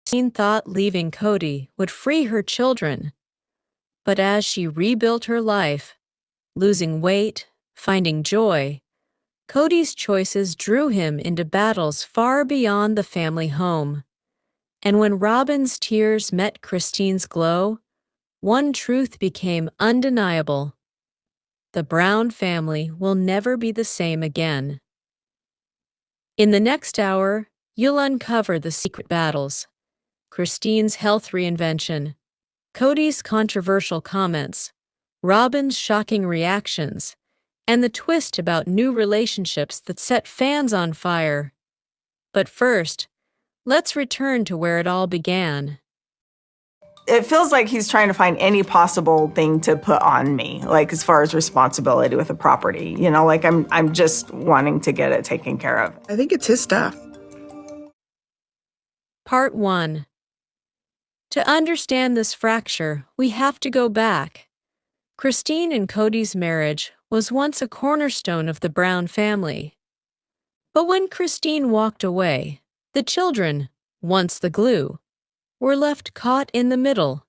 Christine thought leaving Kody would free her children, but as she rebuilt her life, losing weight, finding joy, Kody's choices drew him into battles far beyond the family home. And when Robyn's tears met Christine's glow, one truth became undeniable. The Brown family will never be the same again. In the next hour, you'll uncover the secret battles, Christine's health reinvention, Kody's controversial comments, Robyn's shocking reactions, and the twist about new relationships that set fans on fire. But first, let's return to where it all began. It feels like he's trying to find any possible thing to put on me, like as far as responsibility with the property. You know, like I'm just wanting to get it taken care of. I think it's his stuff. Part 1. To understand this fracture, we have to go back. Christine and Kody's marriage was once a cornerstone of the Brown family. But when Christine walked away, the children, once the glue, were left caught in the middle.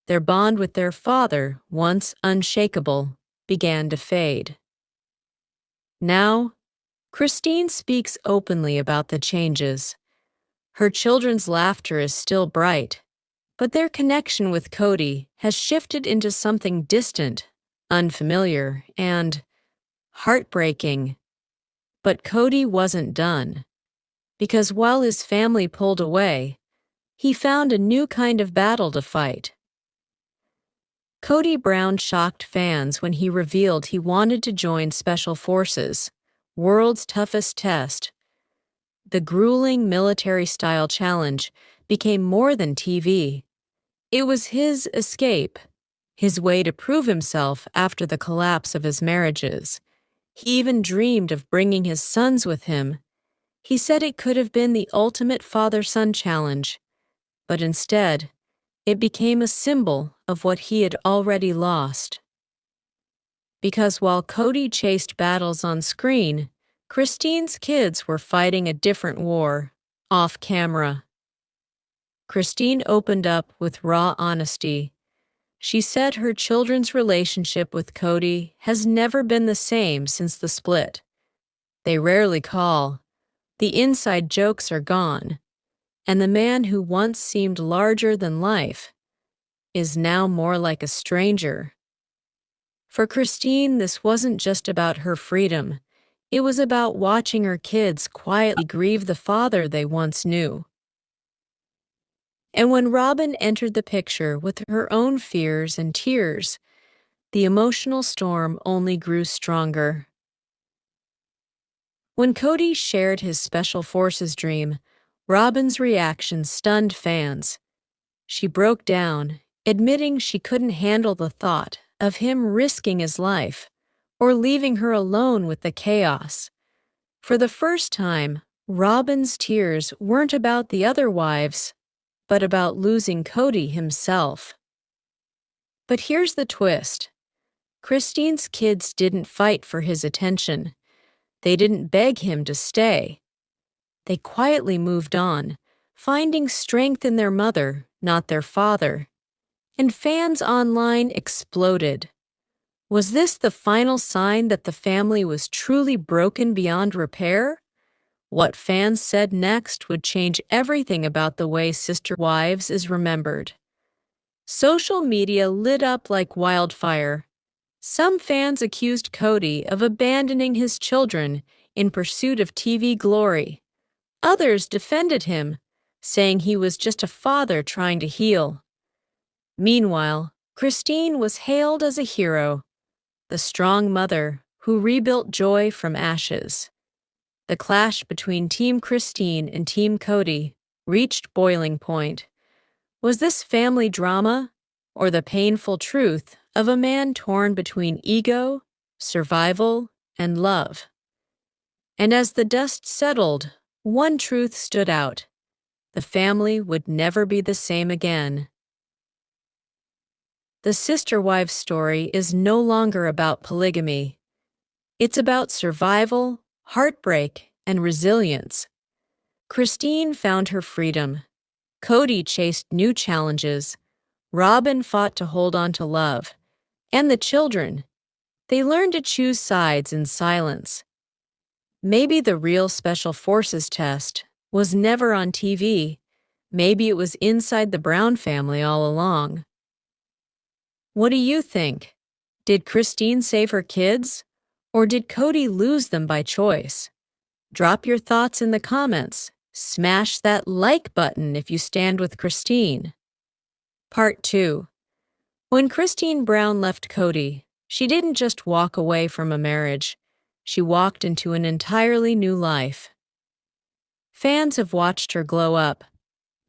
Their bond with their father, once unshakable, began to fade. Now, Christine speaks openly about the changes. Her children's laughter is still bright, but their connection with Kody has shifted into something distant, unfamiliar, and heartbreaking. But Kody wasn't done, because while his family pulled away, he found a new kind of battle to fight. Kody Brown shocked fans when he revealed he wanted to join Special Forces, world's toughest test. The grueling military-style challenge became more than TV. It was his escape, his way to prove himself after the collapse of his marriages. He even dreamed of bringing his sons with him. He said it could have been the ultimate father-son challenge, but instead, it became a symbol of what he had already lost. Because while Kody chased battles on screen, Christine's kids were fighting a different war, off camera. Christine opened up with raw honesty. She said her children's relationship with Kody has never been the same since the split. They rarely call. The inside jokes are gone. And the man who once seemed larger than life is now more like a stranger. For Christine, this wasn't just about her freedom. It was about watching her kids quietly grieve the father they once knew. And when Robyn entered the picture with her own fears and tears, the emotional storm only grew stronger. When Kody shared his Special Forces dream, Robyn's reaction stunned fans. She broke down, admitting she couldn't handle the thought of him risking his life or leaving her alone with the chaos. For the first time, Robyn's tears weren't about the other wives, but about losing Kody himself. But here's the twist. Christine's kids didn't fight for his attention. They didn't beg him to stay. They quietly moved on, finding strength in their mother, not their father. And fans online exploded. Was this the final sign that the family was truly broken beyond repair? What fans said next would change everything about the way Sister Wives is remembered. Social media lit up like wildfire. Some fans accused Kody of abandoning his children in pursuit of TV glory. Others defended him, saying he was just a father trying to heal. Meanwhile, Christine was hailed as a hero, the strong mother who rebuilt joy from ashes. The clash between Team Christine and Team Kody reached boiling point. Was this family drama, or the painful truth of a man torn between ego, survival, and love? And as the dust settled, one truth stood out. The family would never be the same again. The Sister Wives story is no longer about polygamy. It's about survival, heartbreak, and resilience. Christine found her freedom. Kody chased new challenges. Robyn fought to hold on to love. And the children, they learned to choose sides in silence. Maybe the real Special Forces test was never on TV. Maybe it was inside the Brown family all along. What do you think? Did Christine save her kids? Or did Kody lose them by choice? Drop your thoughts in the comments. Smash that like button if you stand with Christine. Part 2. When Christine Brown left Kody, she didn't just walk away from a marriage. She walked into an entirely new life. Fans have watched her glow up.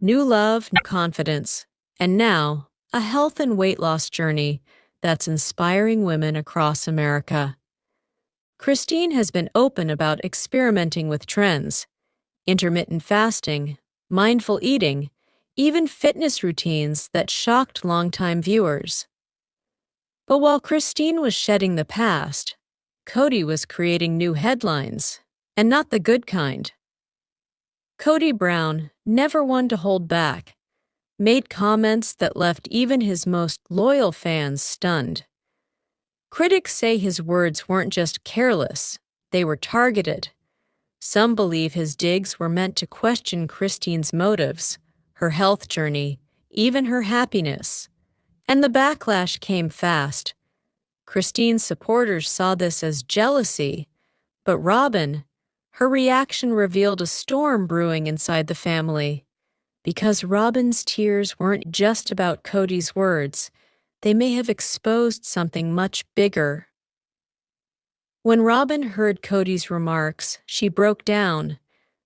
New love, new confidence, and now a health and weight loss journey that's inspiring women across America. Christine has been open about experimenting with trends, intermittent fasting, mindful eating, even fitness routines that shocked longtime viewers. But while Christine was shedding the past, Kody was creating new headlines, and not the good kind. Kody Brown, never one to hold back, made comments that left even his most loyal fans stunned. Critics say his words weren't just careless, they were targeted. Some believe his digs were meant to question Christine's motives, her health journey, even her happiness. And the backlash came fast. Christine's supporters saw this as jealousy, but Robyn, her reaction revealed a storm brewing inside the family. Because Robyn's tears weren't just about Kody's words, they may have exposed something much bigger. When Robyn heard Kody's remarks, she broke down.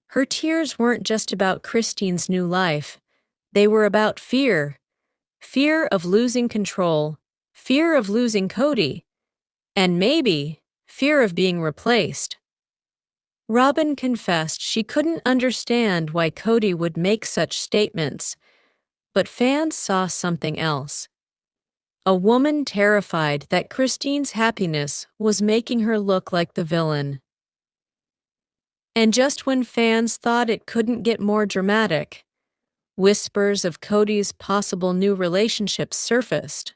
Her tears weren't just about Christine's new life. They were about fear. Fear of losing control, fear of losing Kody, and maybe fear of being replaced. Robyn confessed she couldn't understand why Kody would make such statements, but fans saw something else. A woman terrified that Christine's happiness was making her look like the villain. And just when fans thought it couldn't get more dramatic, whispers of Kody's possible new relationship surfaced.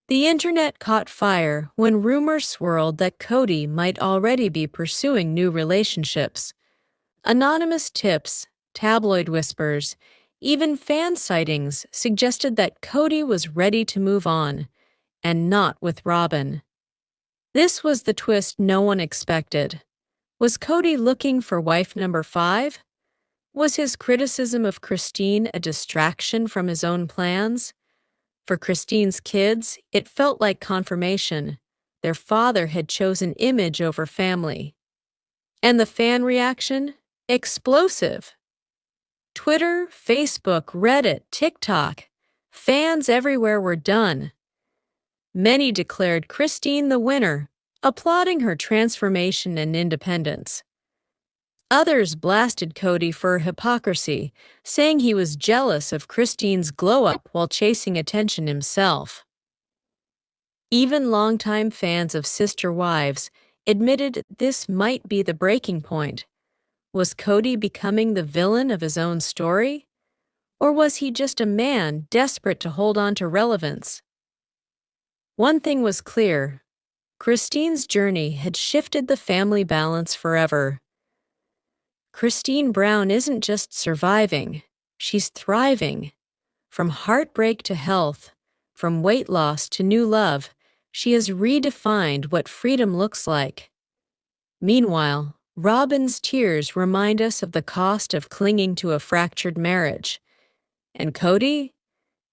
The internet caught fire when rumors swirled that Kody might already be pursuing new relationships. Anonymous tips, tabloid whispers, even fan sightings suggested that Kody was ready to move on, and not with Robyn. This was the twist no one expected. Was Kody looking for wife number 5? Was his criticism of Christine a distraction from his own plans? For Christine's kids, it felt like confirmation. Their father had chosen image over family. And the fan reaction? Explosive. Twitter, Facebook, Reddit, TikTok. Fans everywhere were done. Many declared Christine the winner, applauding her transformation and independence. Others blasted Kody for hypocrisy, saying he was jealous of Christine's glow-up while chasing attention himself. Even longtime fans of Sister Wives admitted this might be the breaking point. Was Kody becoming the villain of his own story? Or was he just a man desperate to hold on to relevance? One thing was clear. Christine's journey had shifted the family balance forever. Christine Brown isn't just surviving, she's thriving. From heartbreak to health, from weight loss to new love, she has redefined what freedom looks like. Meanwhile, Robyn's tears remind us of the cost of clinging to a fractured marriage. And Kody?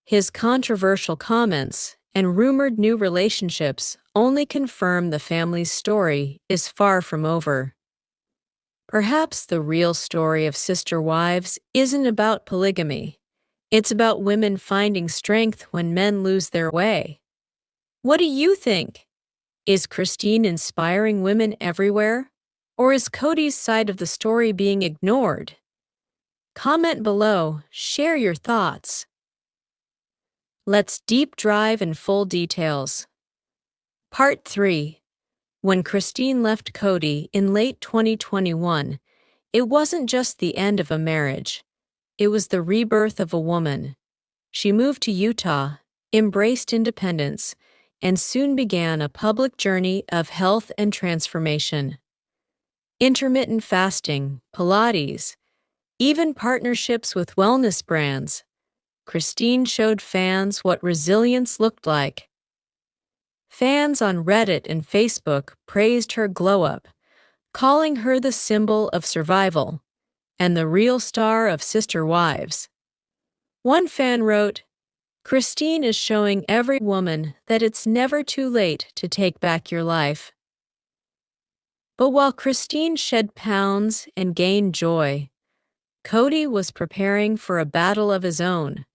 His controversial comments and rumored new relationships only confirm the family's story is far from over. Perhaps the real story of Sister Wives isn't about polygamy. It's about women finding strength when men lose their way. What do you think? Is Christine inspiring women everywhere? Or is Kody's side of the story being ignored? Comment below, share your thoughts. Let's deep dive in full details. Part 3. When Christine left Kody in late 2021, it wasn't just the end of a marriage. It was the rebirth of a woman. She moved to Utah, embraced independence, and soon began a public journey of health and transformation. Intermittent fasting, Pilates, even partnerships with wellness brands. Christine showed fans what resilience looked like. Fans on Reddit and Facebook praised her glow-up, calling her the symbol of survival and the real star of Sister Wives. One fan wrote, "Christine is showing every woman that it's never too late to take back your life." But while Christine shed pounds and gained joy, Kody was preparing for a battle of his own,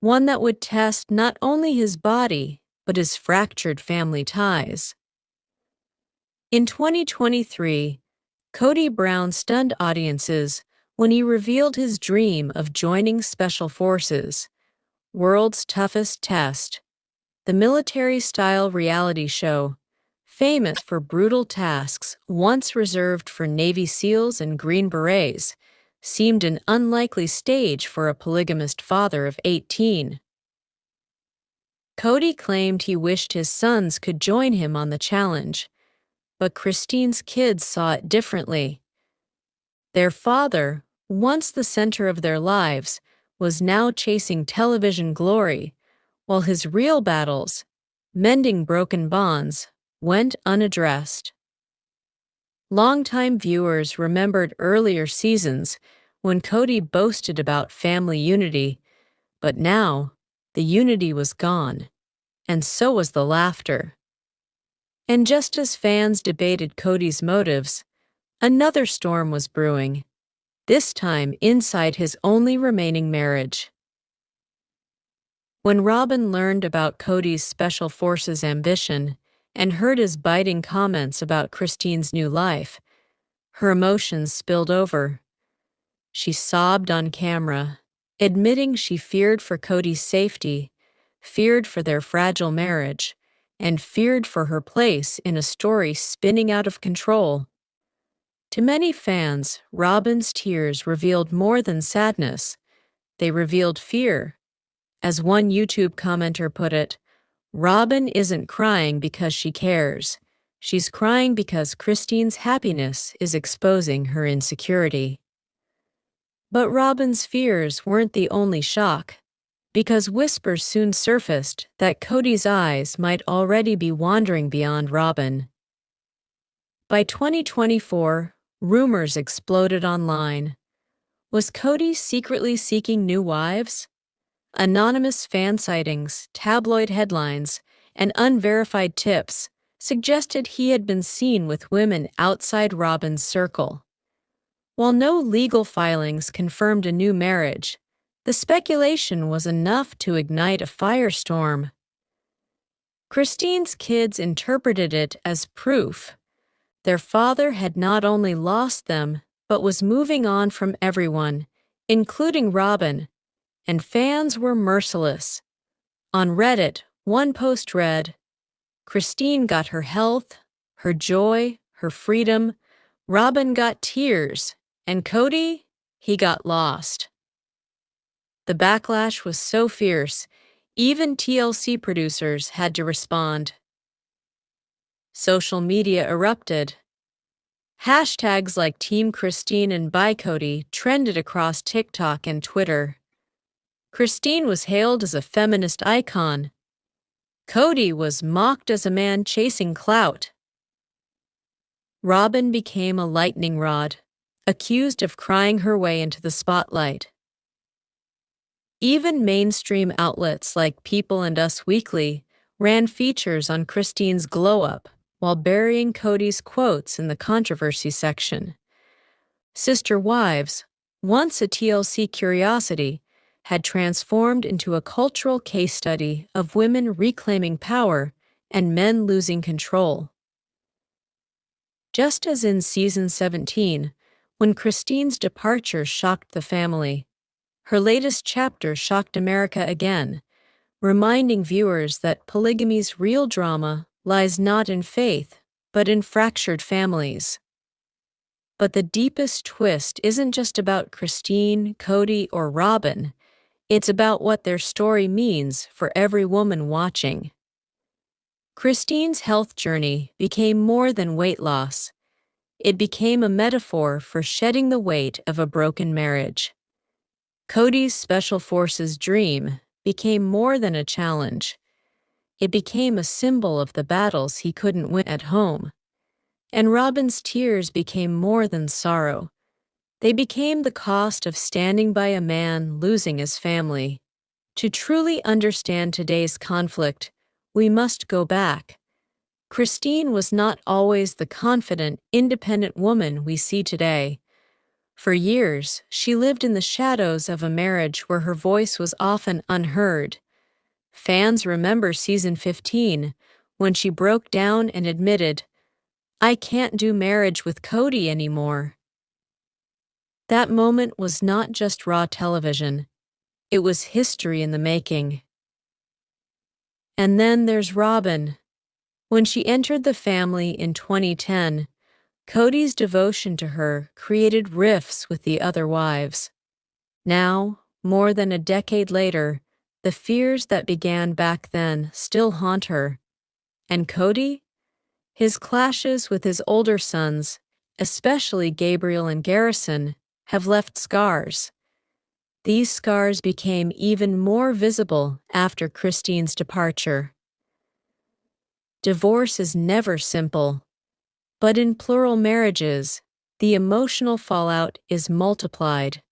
one that would test not only his body, but his fractured family ties. In 2023, Kody Brown stunned audiences when he revealed his dream of joining Special Forces, World's Toughest Test, the military-style reality show, famous for brutal tasks once reserved for Navy SEALs and Green Berets, seemed an unlikely stage for a polygamist father of 18. Kody claimed he wished his sons could join him on the challenge, but Christine's kids saw it differently. Their father, once the center of their lives, was now chasing television glory, while his real battles, mending broken bonds, went unaddressed. Longtime viewers remembered earlier seasons when Kody boasted about family unity, but now the unity was gone, and so was the laughter. And just as fans debated Kody's motives, another storm was brewing, this time inside his only remaining marriage. When Robyn learned about Kody's Special Forces ambition and heard his biting comments about Christine's new life, her emotions spilled over. She sobbed on camera, admitting she feared for Kody's safety, feared for their fragile marriage, and feared for her place in a story spinning out of control. To many fans, Robyn's tears revealed more than sadness. They revealed fear. As one YouTube commenter put it, "Robyn isn't crying because she cares. She's crying because Christine's happiness is exposing her insecurity." But Robyn's fears weren't the only shock, because whispers soon surfaced that Kody's eyes might already be wandering beyond Robyn. By 2024, rumors exploded online. Was Kody secretly seeking new wives? Anonymous fan sightings, tabloid headlines, and unverified tips suggested he had been seen with women outside Robyn's circle. While no legal filings confirmed a new marriage, the speculation was enough to ignite a firestorm. Christine's kids interpreted it as proof. Their father had not only lost them, but was moving on from everyone, including Robyn, and fans were merciless. On Reddit, one post read, "Christine got her health, her joy, her freedom. Robyn got tears, and Kody, he got lost." The backlash was so fierce, even TLC producers had to respond. Social media erupted. Hashtags like Team Christine and Bye Kody trended across TikTok and Twitter. Christine was hailed as a feminist icon. Kody was mocked as a man chasing clout. Robyn became a lightning rod, accused of crying her way into the spotlight. Even mainstream outlets like People and Us Weekly ran features on Christine's glow-up while burying Kody's quotes in the controversy section. Sister Wives, once a TLC curiosity, had transformed into a cultural case study of women reclaiming power and men losing control. Just as in season 17, when Christine's departure shocked the family, her latest chapter shocked America again, reminding viewers that polygamy's real drama lies not in faith, but in fractured families. But the deepest twist isn't just about Christine, Kody, or Robyn. It's about what their story means for every woman watching. Christine's health journey became more than weight loss. It became a metaphor for shedding the weight of a broken marriage. Kody's Special Forces dream became more than a challenge. It became a symbol of the battles he couldn't win at home. And Robyn's tears became more than sorrow. They became the cost of standing by a man losing his family. To truly understand today's conflict, we must go back. Christine was not always the confident, independent woman we see today. For years, she lived in the shadows of a marriage where her voice was often unheard. Fans remember season 15, when she broke down and admitted, "I can't do marriage with Kody anymore." That moment was not just raw television. It was history in the making. And then there's Robyn. When she entered the family in 2010, Kody's devotion to her created rifts with the other wives. Now, more than a decade later, the fears that began back then still haunt her. And Kody? His clashes with his older sons, especially Gabriel and Garrison, have left scars. These scars became even more visible after Christine's departure. Divorce is never simple, but in plural marriages, the emotional fallout is multiplied.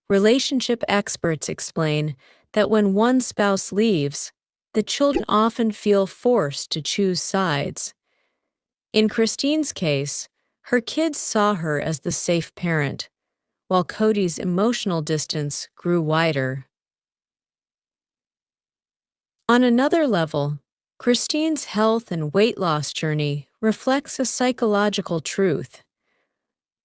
Relationship experts explain that when one spouse leaves, the children often feel forced to choose sides. In Christine's case, her kids saw her as the safe parent, while Kody's emotional distance grew wider. On another level, Christine's health and weight loss journey reflects a psychological truth.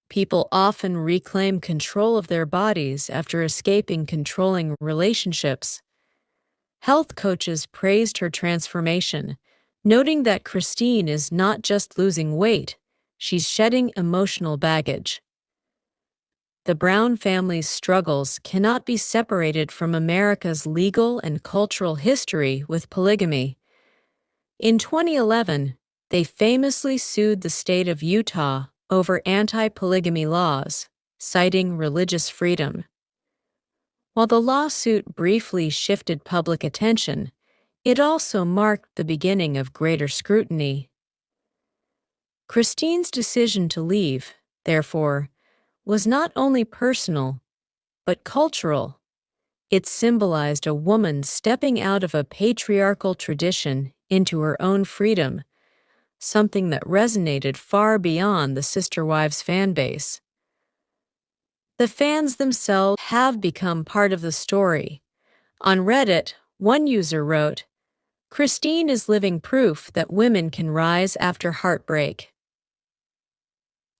People often reclaim control of their bodies after escaping controlling relationships. Health coaches praised her transformation, noting that Christine is not just losing weight, she's shedding emotional baggage. The Brown family's struggles cannot be separated from America's legal and cultural history with polygamy. In 2011, they famously sued the state of Utah over anti-polygamy laws, citing religious freedom. While the lawsuit briefly shifted public attention, it also marked the beginning of greater scrutiny. Christine's decision to leave, therefore, was not only personal, but cultural. It symbolized a woman stepping out of a patriarchal tradition into her own freedom, something that resonated far beyond the Sister Wives fan base. The fans themselves have become part of the story. On Reddit, one user wrote, "Christine is living proof that women can rise after heartbreak."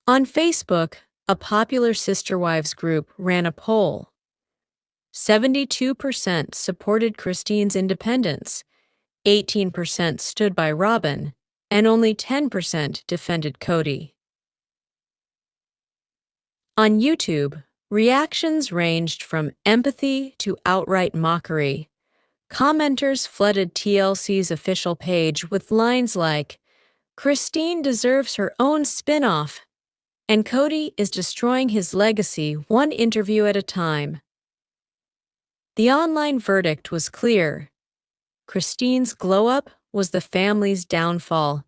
On Facebook, a popular Sister Wives group ran a poll. 72% supported Christine's independence, 18% stood by Robyn, and only 10% defended Kody. On YouTube, reactions ranged from empathy to outright mockery. Commenters flooded TLC's official page with lines like, "Christine deserves her own spin-off," and "Kody is destroying his legacy one interview at a time." The online verdict was clear. Christine's glow-up was the family's downfall,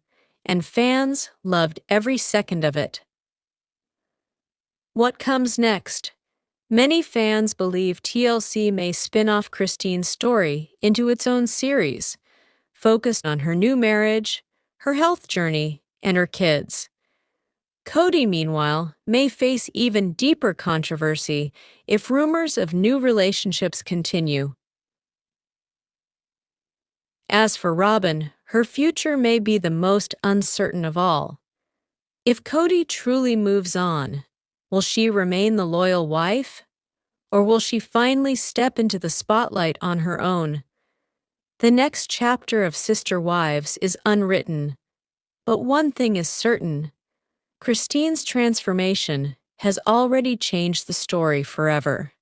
and fans loved every second of it. What comes next? Many fans believe TLC may spin off Christine's story into its own series, focused on her new marriage, her health journey, and her kids. Kody, meanwhile, may face even deeper controversy if rumors of new relationships continue. As for Robyn, her future may be the most uncertain of all. If Kody truly moves on, will she remain the loyal wife? Or will she finally step into the spotlight on her own? The next chapter of Sister Wives is unwritten, but one thing is certain: Christine's transformation has already changed the story forever.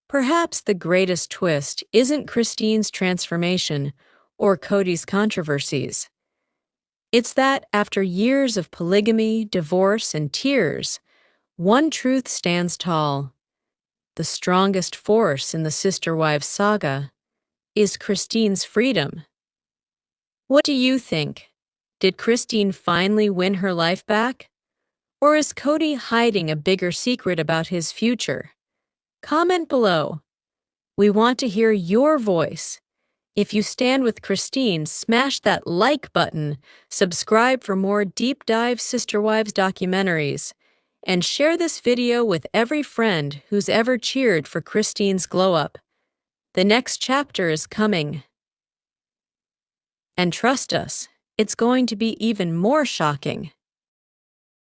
Perhaps the greatest twist isn't Christine's transformation or Kody's controversies. It's that after years of polygamy, divorce, and tears, one truth stands tall. The strongest force in the sister wives saga is Christine's freedom. What do you think? Did Christine finally win her life back? Or is Kody hiding a bigger secret about his future? Comment below. We want to hear your voice. If you stand with Christine, smash that like button, subscribe for more deep dive Sister Wives documentaries, and share this video with every friend who's ever cheered for Christine's glow up. The next chapter is coming. And trust us, it's going to be even more shocking.